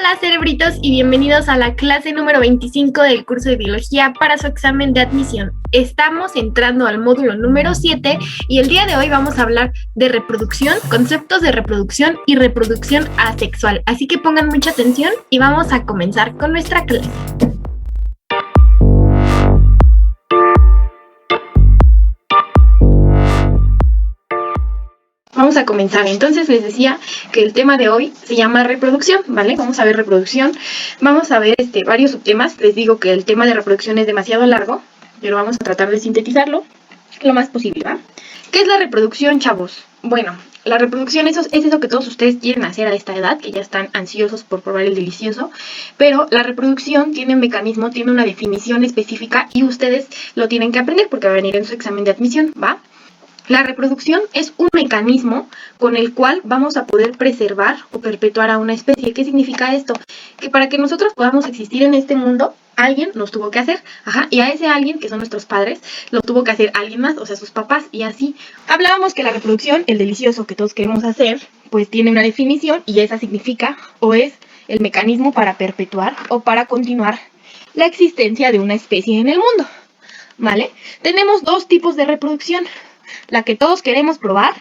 Hola cerebritos y bienvenidos a la clase número 25 del curso de biología para su examen de admisión. Estamos entrando al módulo número 7 y el día de hoy vamos a hablar de reproducción, conceptos de reproducción y reproducción asexual. Así que pongan mucha atención y vamos a comenzar con nuestra clase. Vamos a comenzar. Entonces les decía que el tema de hoy se llama reproducción, ¿vale? Vamos a ver reproducción. Vamos a ver varios subtemas. Les digo que el tema de reproducción es demasiado largo, pero vamos a tratar de sintetizarlo lo más posible, ¿va? ¿Qué es la reproducción, chavos? Bueno, la reproducción es eso que todos ustedes quieren hacer a esta edad, que ya están ansiosos por probar el delicioso, pero la reproducción tiene un mecanismo, tiene una definición específica y ustedes lo tienen que aprender porque va a venir en su examen de admisión, ¿va? La reproducción es un mecanismo con el cual vamos a poder preservar o perpetuar a una especie. ¿Qué significa esto? Que para que nosotros podamos existir en este mundo, alguien nos tuvo que hacer, y a ese alguien, que son nuestros padres, lo tuvo que hacer alguien más, o sea, sus papás, y así. Hablábamos que la reproducción, el delicioso que todos queremos hacer, pues tiene una definición y esa significa o es el mecanismo para perpetuar o para continuar la existencia de una especie en el mundo, ¿vale? Tenemos dos tipos de reproducción. La que todos queremos probar,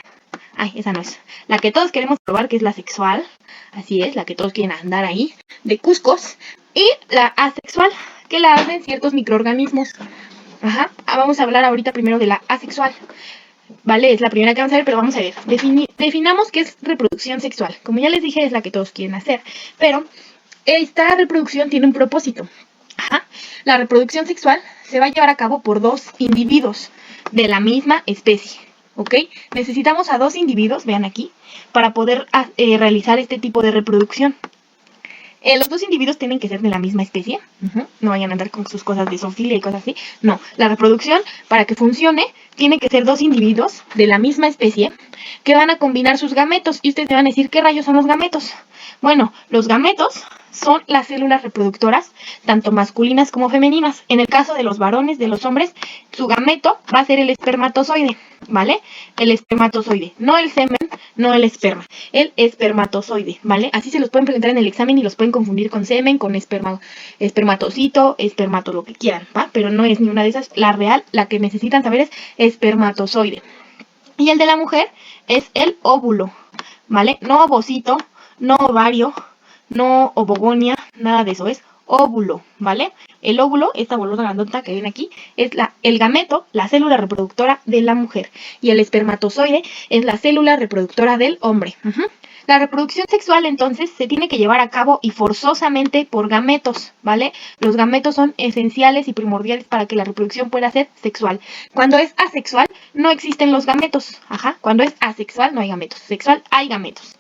esa no es. La que todos queremos probar, que es la sexual, así es, la que todos quieren andar ahí, de cuscos. Y la asexual, que la hacen ciertos microorganismos. Vamos a hablar ahorita primero de la asexual. Vale, es la primera que vamos a ver, pero vamos a ver. Definamos qué es reproducción sexual. Como ya les dije, es la que todos quieren hacer. Pero esta reproducción tiene un propósito. La reproducción sexual se va a llevar a cabo por dos individuos de la misma especie, ¿ok? Necesitamos a dos individuos, vean aquí, para poder realizar este tipo de reproducción. Los dos individuos tienen que ser de la misma especie, no vayan a andar con sus cosas de zoofilia y cosas así, no. La reproducción, para que funcione, tiene que ser dos individuos de la misma especie que van a combinar sus gametos. Y ustedes me van a decir, ¿qué rayos son los gametos? Bueno, los gametos son las células reproductoras, tanto masculinas como femeninas. En el caso de los varones, de los hombres, su gameto va a ser el espermatozoide, ¿vale? El espermatozoide, no el semen, no el esperma, el espermatozoide, ¿vale? Así se los pueden presentar en el examen y los pueden confundir con semen, con espermatocito, espermato, lo que quieran, ¿va? Pero no es ni una de esas. La real, la que necesitan saber es espermatozoide. Y el de la mujer es el óvulo, ¿vale? No ovocito, no ovario, no ovogonia, nada de eso, es óvulo, ¿vale? El óvulo, esta bolota grandota que ven aquí, es el gameto, la célula reproductora de la mujer. Y el espermatozoide es la célula reproductora del hombre. La reproducción sexual, entonces, se tiene que llevar a cabo y forzosamente por gametos, ¿vale? Los gametos son esenciales y primordiales para que la reproducción pueda ser sexual. Cuando es asexual, no existen los gametos. Cuando es asexual, no hay gametos. Sexual, hay gametos.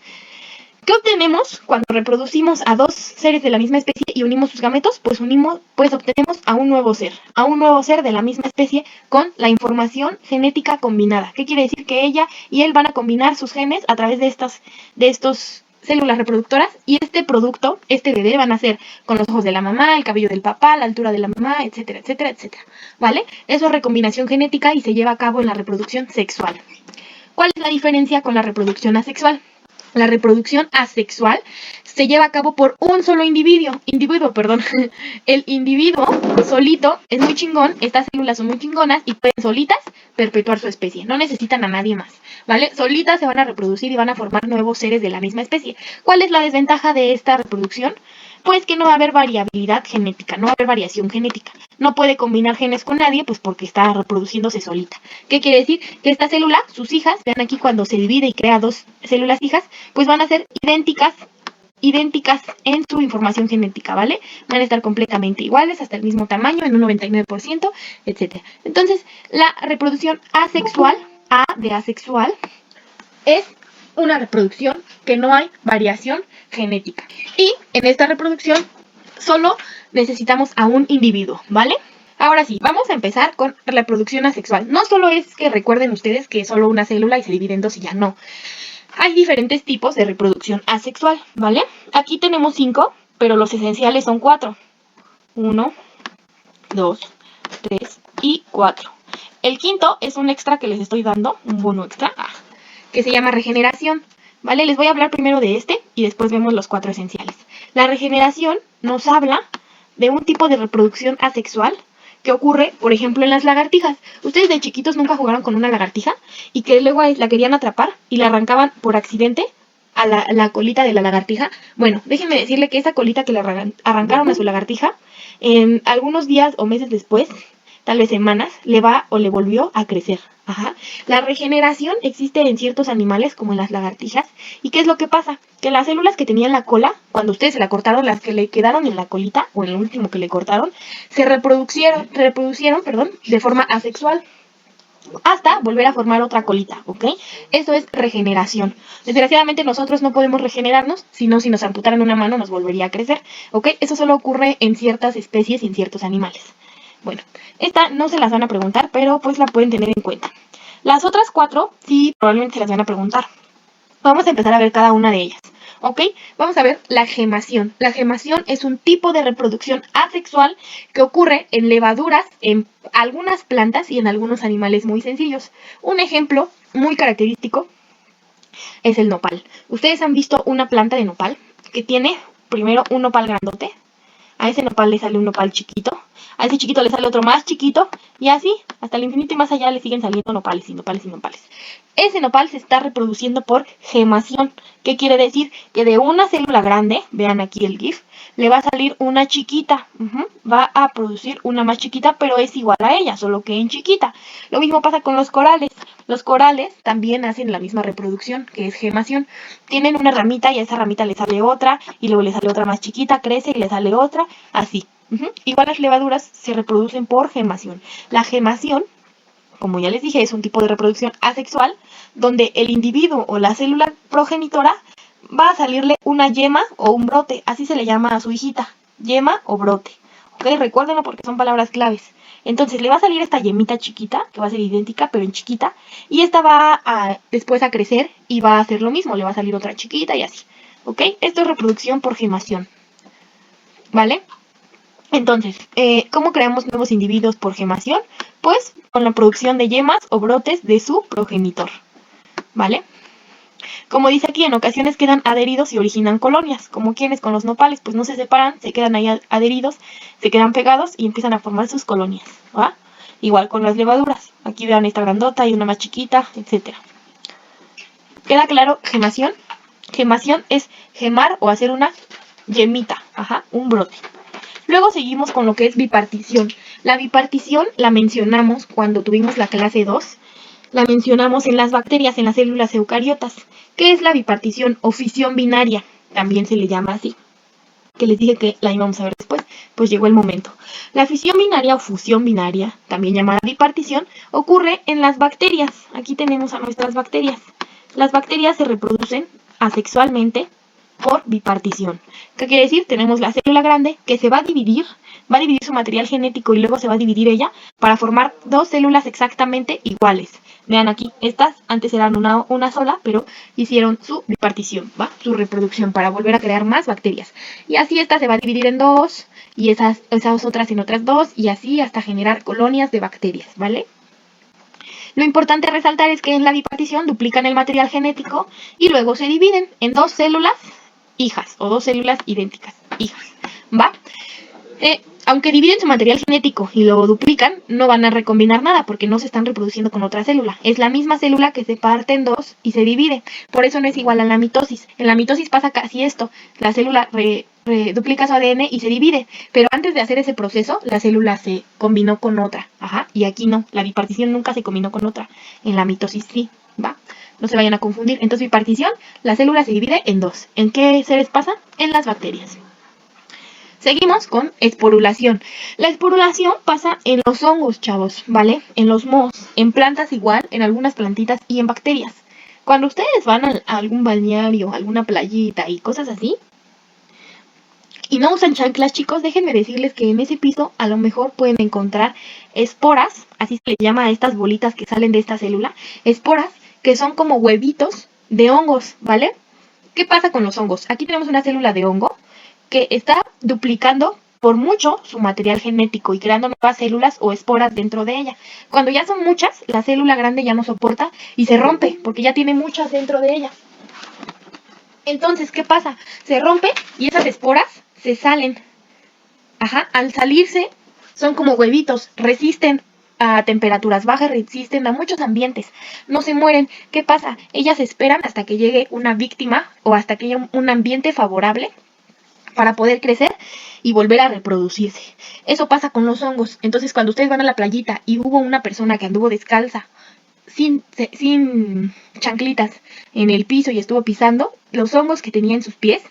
¿Qué obtenemos cuando reproducimos a dos seres de la misma especie y unimos sus gametos? Pues obtenemos a un nuevo ser de la misma especie con la información genética combinada. ¿Qué quiere decir? Que ella y él van a combinar sus genes a través de estos células reproductoras y este producto, este bebé, van a ser con los ojos de la mamá, el cabello del papá, la altura de la mamá, etcétera, etcétera, etcétera, ¿vale? Eso es recombinación genética y se lleva a cabo en la reproducción sexual. ¿Cuál es la diferencia con la reproducción asexual? La reproducción asexual se lleva a cabo por un solo individuo. El individuo solito es muy chingón, estas células son muy chingonas y pueden solitas perpetuar su especie. No necesitan a nadie más, ¿vale? Solitas se van a reproducir y van a formar nuevos seres de la misma especie. ¿Cuál es la desventaja de esta reproducción? Pues que no va a haber variabilidad genética, no va a haber variación genética. No puede combinar genes con nadie, pues porque está reproduciéndose solita. ¿Qué quiere decir? Que esta célula, sus hijas, vean aquí cuando se divide y crea dos células hijas, pues van a ser idénticas en su información genética, ¿vale? Van a estar completamente iguales, hasta el mismo tamaño, en un 99%, etc. Entonces, la reproducción asexual, A de asexual, es una reproducción que no hay variación genética. Y en esta reproducción solo necesitamos a un individuo, ¿vale? Ahora sí, vamos a empezar con la reproducción asexual. No solo es que recuerden ustedes que es solo una célula y se divide en dos y ya no. Hay diferentes tipos de reproducción asexual, ¿vale? Aquí tenemos 5, pero los esenciales son 4. 1, 2, 3 y 4. El quinto es un extra que les estoy dando, un bono extra, que se llama regeneración, ¿vale? Les voy a hablar primero de este y después vemos los 4 esenciales. La regeneración nos habla de un tipo de reproducción asexual que ocurre, por ejemplo, en las lagartijas. Ustedes de chiquitos nunca jugaron con una lagartija y que luego la querían atrapar y la arrancaban por accidente a la colita de la lagartija. Bueno, déjenme decirle que esa colita que le arrancaron a su lagartija, en algunos días o meses después, tal vez semanas, le va o le volvió a crecer. Ajá. La regeneración existe en ciertos animales, como en las lagartijas. ¿Y qué es lo que pasa? Que las células que tenían la cola, cuando ustedes se la cortaron, las que le quedaron en la colita, o en el último que le cortaron, se reproducieron, de forma asexual, hasta volver a formar otra colita, ¿ok? Eso es regeneración. Desgraciadamente nosotros no podemos regenerarnos, sino si nos amputaran una mano nos volvería a crecer, ¿ok? Eso solo ocurre en ciertas especies y en ciertos animales. Bueno, esta no se las van a preguntar, pero pues la pueden tener en cuenta. Las otras 4 sí probablemente se las van a preguntar. Vamos a empezar a ver cada una de ellas, ¿ok? Vamos a ver la gemación. La gemación es un tipo de reproducción asexual que ocurre en levaduras, en algunas plantas y en algunos animales muy sencillos. Un ejemplo muy característico es el nopal. ¿Ustedes han visto una planta de nopal que tiene primero un nopal grandote? A ese nopal le sale un nopal chiquito, a ese chiquito le sale otro más chiquito, y así, hasta el infinito y más allá le siguen saliendo nopales y nopales y nopales. Ese nopal se está reproduciendo por gemación. ¿Qué quiere decir? Que de una célula grande, vean aquí el GIF, le va a salir una chiquita. Va a producir una más chiquita, pero es igual a ella, solo que en chiquita. Lo mismo pasa con los corales. Los corales también hacen la misma reproducción, que es gemación. Tienen una ramita y a esa ramita le sale otra, y luego le sale otra más chiquita, crece y le sale otra, así. Igual las levaduras se reproducen por gemación. La gemación, como ya les dije, es un tipo de reproducción asexual donde el individuo o la célula progenitora va a salirle una yema o un brote, así se le llama a su hijita, yema o brote. ¿Ok? Recuérdenlo porque son palabras claves. Entonces le va a salir esta yemita chiquita, que va a ser idéntica, pero en chiquita, y esta va a después a crecer y va a hacer lo mismo, le va a salir otra chiquita y así. ¿Ok? Esto es reproducción por gemación. ¿Vale? Entonces, ¿cómo creamos nuevos individuos por gemación? Pues con la producción de yemas o brotes de su progenitor, ¿vale? Como dice aquí, en ocasiones quedan adheridos y originan colonias, como quienes con los nopales, pues no se separan, se quedan ahí adheridos, se quedan pegados y empiezan a formar sus colonias, ¿va? Igual con las levaduras, aquí vean esta grandota y una más chiquita, etc. ¿Queda claro gemación? Gemación es gemar o hacer una yemita, un brote. Luego seguimos con lo que es bipartición. La bipartición la mencionamos cuando tuvimos la clase 2. La mencionamos en las bacterias, en las células eucariotas. ¿Qué es la bipartición o fisión binaria? También se le llama así. Que les dije que la íbamos a ver después, pues llegó el momento. La fisión binaria o fusión binaria, también llamada bipartición, ocurre en las bacterias. Aquí tenemos a nuestras bacterias. Las bacterias se reproducen asexualmente por bipartición. ¿Qué quiere decir? Tenemos la célula grande que se va a dividir su material genético y luego se va a dividir ella para formar dos células exactamente iguales. Vean aquí, estas antes eran una sola, pero hicieron su bipartición, ¿va? Su reproducción para volver a crear más bacterias. Y así esta se va a dividir en dos y esas otras en otras dos y así hasta generar colonias de bacterias, ¿vale? Lo importante a resaltar es que en la bipartición duplican el material genético y luego se dividen en dos células hijas o dos células idénticas, hijas, ¿va? Aunque dividen su material genético y lo duplican, no van a recombinar nada porque no se están reproduciendo con otra célula. Es la misma célula que se parte en dos y se divide. Por eso no es igual a la mitosis. En la mitosis pasa casi esto. La célula duplica su ADN y se divide. Pero antes de hacer ese proceso, la célula se combinó con otra. Y aquí no. La bipartición nunca se combinó con otra. En la mitosis sí, ¿va? No se vayan a confundir. Entonces, bipartición, la célula se divide en dos. ¿En qué seres pasa? En las bacterias. Seguimos con esporulación. La esporulación pasa en los hongos, chavos, ¿vale? En los mohos, en plantas igual, en algunas plantitas y en bacterias. Cuando ustedes van a algún balneario, alguna playita y cosas así, y no usan chanclas, chicos, déjenme decirles que en ese piso a lo mejor pueden encontrar esporas, así se le llama a estas bolitas que salen de esta célula, esporas que son como huevitos de hongos, ¿vale? ¿Qué pasa con los hongos? Aquí tenemos una célula de hongo que está duplicando por mucho su material genético y creando nuevas células o esporas dentro de ella. Cuando ya son muchas, la célula grande ya no soporta y se rompe porque ya tiene muchas dentro de ella. Entonces, ¿qué pasa? Se rompe y esas esporas se salen. Ajá, al salirse son como huevitos, resisten a temperaturas bajas, resisten a muchos ambientes, no se mueren. ¿Qué pasa? Ellas esperan hasta que llegue una víctima o hasta que haya un ambiente favorable para poder crecer y volver a reproducirse. Eso pasa con los hongos. Entonces, cuando ustedes van a la playita y hubo una persona que anduvo descalza, sin chanclitas en el piso y estuvo pisando, los hongos que tenía en sus pies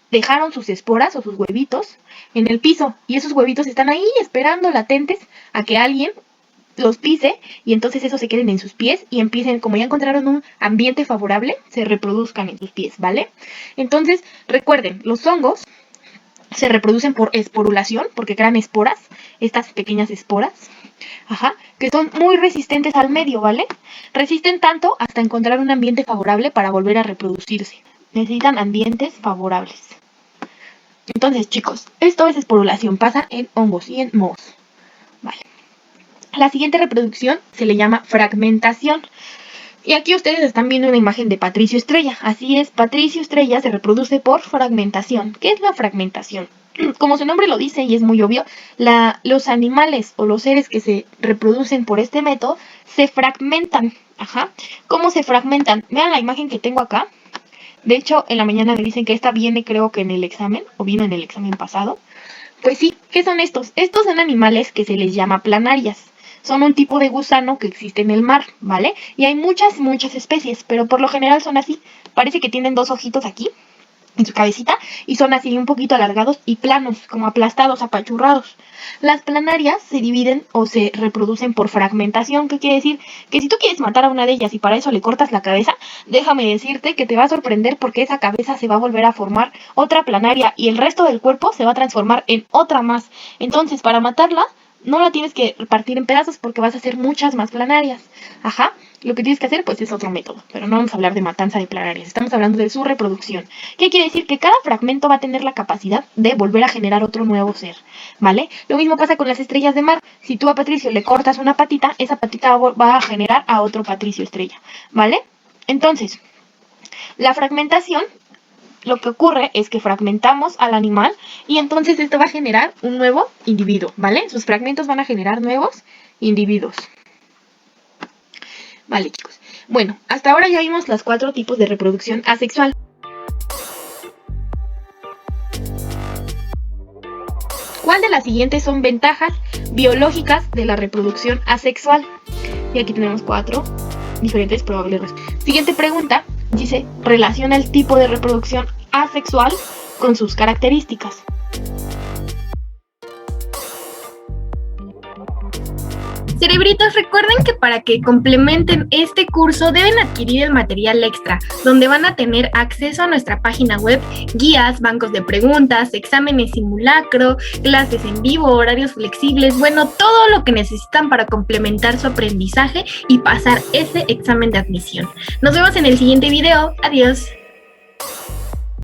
dejaron sus esporas o sus huevitos en el piso y esos huevitos están ahí esperando latentes a que alguien los pise y entonces esos se queden en sus pies y empiecen, como ya encontraron un ambiente favorable, se reproduzcan en sus pies, ¿vale? Entonces, recuerden, los hongos se reproducen por esporulación, porque crean esporas, estas pequeñas esporas, que son muy resistentes al medio, ¿vale? Resisten tanto hasta encontrar un ambiente favorable para volver a reproducirse. Necesitan ambientes favorables. Entonces, chicos, esto es esporulación, pasa en hongos y en mohos. Vale. La siguiente reproducción se le llama fragmentación. Y aquí ustedes están viendo una imagen de Patricio Estrella. Así es, Patricio Estrella se reproduce por fragmentación. ¿Qué es la fragmentación? Como su nombre lo dice y es muy obvio, los animales o los seres que se reproducen por este método se fragmentan. ¿Cómo se fragmentan? Vean la imagen que tengo acá. De hecho, en la mañana me dicen que esta viene, creo que en el examen, o vino en el examen pasado. Pues sí, ¿qué son estos? Estos son animales que se les llama planarias. Son un tipo de gusano que existe en el mar, ¿vale? Y hay muchas especies, pero por lo general son así. Parece que tienen dos ojitos aquí, en su cabecita, y son así un poquito alargados y planos, como aplastados, apachurrados. Las planarias se dividen o se reproducen por fragmentación, que quiere decir que si tú quieres matar a una de ellas y para eso le cortas la cabeza, déjame decirte que te va a sorprender porque esa cabeza se va a volver a formar otra planaria y el resto del cuerpo se va a transformar en otra más. Entonces, para matarla, no la tienes que partir en pedazos porque vas a hacer muchas más planarias. Lo que tienes que hacer pues es otro método, pero no vamos a hablar de matanza de planarias, estamos hablando de su reproducción. ¿Qué quiere decir? Que cada fragmento va a tener la capacidad de volver a generar otro nuevo ser, ¿vale? Lo mismo pasa con las estrellas de mar. Si tú a Patricio le cortas una patita, esa patita va a generar a otro Patricio Estrella, ¿vale? Entonces, la fragmentación, lo que ocurre es que fragmentamos al animal y entonces esto va a generar un nuevo individuo, ¿vale? Sus fragmentos van a generar nuevos individuos. Vale, chicos. Bueno, hasta ahora ya vimos los 4 tipos de reproducción asexual. ¿Cuál de las siguientes son ventajas biológicas de la reproducción asexual? Y aquí tenemos 4 diferentes probables respuestas. Siguiente pregunta, dice, relaciona el tipo de reproducción asexual con sus características. Cerebritos, recuerden que para que complementen este curso deben adquirir el material extra, donde van a tener acceso a nuestra página web, guías, bancos de preguntas, exámenes simulacro, clases en vivo, horarios flexibles, bueno, todo lo que necesitan para complementar su aprendizaje y pasar ese examen de admisión. Nos vemos en el siguiente video. Adiós.